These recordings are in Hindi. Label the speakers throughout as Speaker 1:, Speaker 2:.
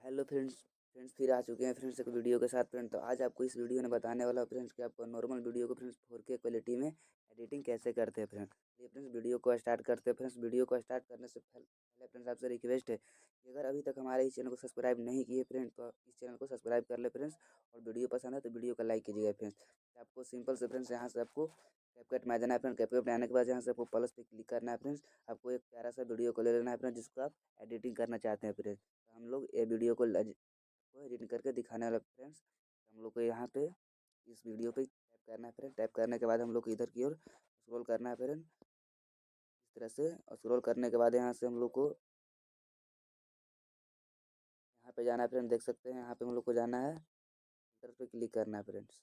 Speaker 1: हेलो फ्रेंड्स फिर आ चुके हैं फ्रेंड्स एक वीडियो के साथ फ्रेंड। तो आज आपको इस वीडियो में बताने वाला फ्रेंड्स कि आपको नॉर्मल वीडियो को फ्रेंड्स 4K क्वालिटी में एडिटिंग कैसे करते हैं फ्रेंड्स। ये फ्रेंड्स वीडियो को स्टार्ट करते हैं फ्रेंड्स। वीडियो को स्टार्ट करने से पहले फ्रेंड्स आपसे रिक्वेस्ट है कि अगर अभी तक हमारे इस चैनल को सब्सक्राइब नहीं किए फ्रेंड तो इस चैनल को सब्सक्राइब कर ले फ्रेंड्स। और वीडियो पसंद है तो वीडियो को लाइक कीजिएगा फ्रेंड्स। आपको सिंपल से फ्रेंड्स यहाँ से आपको कैपकट में आ जाना है फ्रेंड। कैपकट में आने के बाद यहाँ से आपको प्लस पे क्लिक करना है फ्रेंड्स। आपको एक प्यारा सा वीडियो को ले लेना है फ्रेंड जिसको आप एडिटिंग करना चाहते हैं फ्रेंड्स। तो हम लोग ये वीडियो को एडिट करके दिखाने वाला फ्रेंड्स। हम लोग को यहाँ पे इस वीडियो पे टैप करना है फ्रेंड। टैप करने के बाद हम लोग को इधर की ओर स्क्रॉल करना है फ्रेंड इस तरह से। और स्क्रॉल करने के बाद यहाँ से हम लोग को यहाँ पे जाना है फ्रेंड। देख सकते हैं यहाँ पे हम लोग को जाना है, इधर पे क्लिक करना है फ्रेंड्स।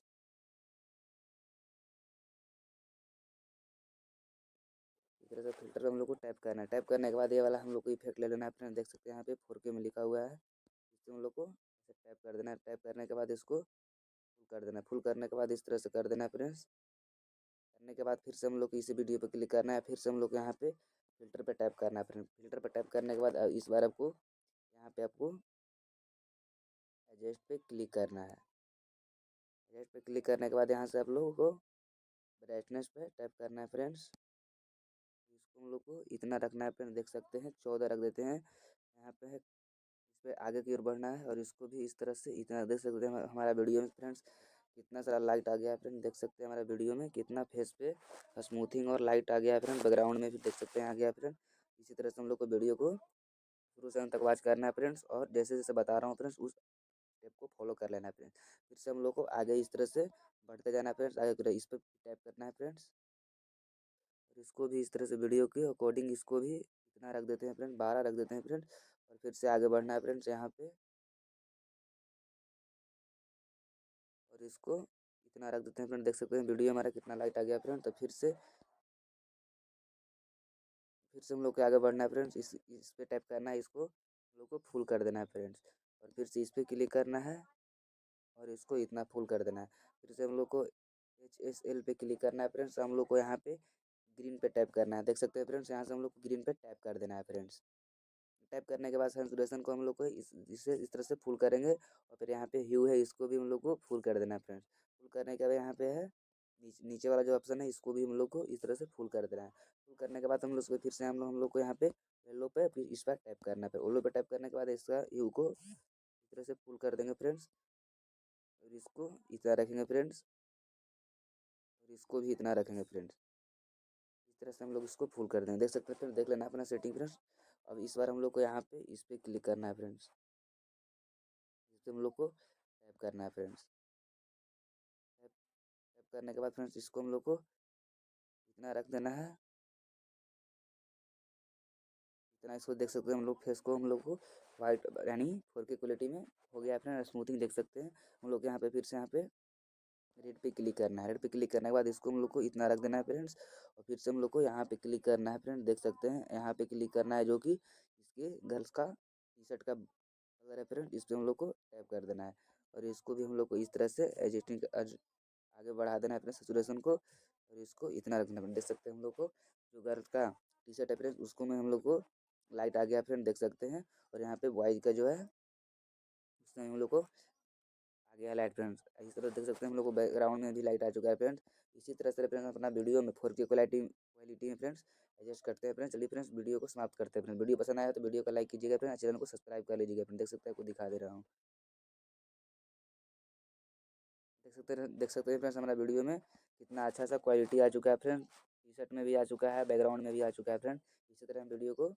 Speaker 1: इस तरह से फिल्टर हम लोग को टैप करना है। टैप करने के बाद ये वाला हम लोग को इफेक्ट ले लेना है फ्रेंड। देख सकते हैं यहाँ पे 4K में लिखा हुआ है। इससे हम लोग को ऐसे टैप कर देना है। टैप करने के बाद इसको फुल कर देना है। फुल करने के बाद इस तरह से कर देना है फ्रेंड्स। करने के बाद फिर से हम लोग को इसी वीडियो पे क्लिक करना है। फिर से हम लोग को यहाँ पे फिल्टर पे टैप करना है फ्रेंड। फिल्टर पे टैप करने के बाद इस बार आपको यहाँ पे आपको एडजस्ट पे क्लिक करना है। एडजस्ट पे क्लिक करने के बाद यहाँ से आप लोगों को ब्राइटनेस पे टैप करना है फ्रेंड्स। इसको हम लोग को इतना रखना है फ्रेंड। देख सकते हैं 14 रख देते हैं। यहाँ पे है इस पे आगे की ओर बढ़ना है और इसको भी इस तरह से इतना देख सकते हैं। हमारा वीडियो में फ्रेंड्स कितना सारा लाइट आ गया है फ्रेंड। देख सकते हैं हमारा वीडियो में कितना फेस पे स्मूथिंग और लाइट आ गया है फ्रेंड। बैकग्राउंड में भी देख सकते हैं आ गया फ्रेंड। इसी तरह से हम लोग को वीडियो को शुरू से अंत तक वॉच करना है फ्रेंड्स। और जैसे जैसे बता रहा हूँ फ्रेंड्स उस स्टेप को फॉलो कर लेना है फ्रेंड्स। फिर से हम लोग को आगे इस तरह से बढ़ते जाना है फ्रेंड्स। आगे की तरह इस पर टैप करना है फ्रेंड्स। और इसको भी इस तरह से वीडियो के अकॉर्डिंग इसको भी इतना रख देते हैं फ्रेंड, 12 रख देते हैं फ्रेंड। और फिर से आगे बढ़ना है फ्रेंड्स यहाँ पे। और इसको इतना रख देते हैं फ्रेंड। देख सकते हैं वीडियो हमारा कितना लाइट आ गया फ्रेंड। तो फिर से हम लोग को आगे बढ़ना है फ्रेंड्स। इस पे टैप करना है। इसको हम लोग को फुल कर देना है फ्रेंड्स। और फिर से इस पे क्लिक करना है और इसको इतना फुल कर देना है। फिर से हम लोग को HSL पे क्लिक करना है फ्रेंड्स। हम लोग को यहाँ पे ग्रीन पे टैप करना है। देख सकते हैं फ्रेंड्स यहाँ से हम लोग को ग्रीन पे टैप कर देना है फ्रेंड्स। टैप करने के बाद सेंचुरेशन को हम लोग को इसे इस तरह से फुल करेंगे। और फिर यहाँ पे ह्यू है इसको भी हम लोग को फुल कर देना है फ्रेंड्स। फुल करने के बाद यहाँ पे है नीचे वाला जो ऑप्शन है इसको भी हम लोग को इस तरह से फुल कर देना है। फुल करने के बाद हम लोग उसको फिर से हम लोग को यहाँ पे येलो पे फिर इस पर टैप करना है। येलो पे टैप करने के बाद इसका ह्यू को इस तरह से फुल कर देंगे फ्रेंड्स। और इसको इतना रखेंगे फ्रेंड्स। और इसको भी इतना रखेंगे फ्रेंड्स। इस तरह से हम लोग इसको फुल कर देंगे। देख सकते हैं फ्रेंड्स, देख लेना अपना सेटिंग फ्रेंड्स। अब इस बार हम लोग को यहाँ पे इस पर क्लिक करना है फ्रेंड्स। इस पर हम लोग को टैप करना है फ्रेंड्स। टैप टैप करने के बाद फ्रेंड्स इसको हम लोग को इतना रख देना है। इतना इसको देख सकते हैं हम लोग फेस को हम लोग को वाइट यानी 4K क्वालिटी में हो गया है फ्रेंड। स्मूथिंग देख सकते हैं हम लोग। यहाँ पे फिर से यहाँ पे रेड पे क्लिक करना है। रेड पे क्लिक करने के बाद इसको हम लोग को इतना रख देना है फ्रेंड्स। और फिर से हम लोग को यहाँ पे क्लिक करना है फ्रेंड। देख सकते हैं यहाँ पे क्लिक करना है जो कि इसके गर्ल्स का टी शर्ट का कलर है फ्रेंड। इस पर हम लोग को टैप कर देना है। और इसको भी हम लोग को इस तरह से एडजस्टिंग आगे बढ़ा देना है अपने सेचुरेशन को। और इसको इतना रखना है। देख सकते हैं हम लोग को जो गर्ल्स का टी शर्ट है फ्रेंड उसको में हम लोग को लाइट आ गया फ्रेंड। देख सकते हैं। और यहाँ पे बॉयज का जो है उसमें हम लोग को आ गया लाइट फ्रेंड्स। इस तरह देख सकते हैं हम लोग को बैकग्राउंड में भी लाइट आ चुका है फ्रेंड्स। इसी तरह से फ्रेंड्स अपना वीडियो में 4K क्वालिटी में फ्रेंड्स एडजस्ट करते हैं फ्रेंड्स। चलिए फ्रेंड्स वीडियो को समाप्त करते हैं फ्रेंड। वीडियो पसंद आया तो वीडियो को लाइक कीजिएगा फ्रेंड। चैनल को सब्सक्राइब कर लीजिएगा फ्रेंड। देख सकते हैं आपको दिखा दे रहा हूँ। देख सकते हैं फ्रेंड्स हमारा वीडियो में कितना अच्छा सा क्वालिटी आ चुका है फ्रेंड। टी शर्ट में भी आ चुका है, बैकग्राउंड में भी आ चुका है फ्रेंड। इसी तरह हम वीडियो को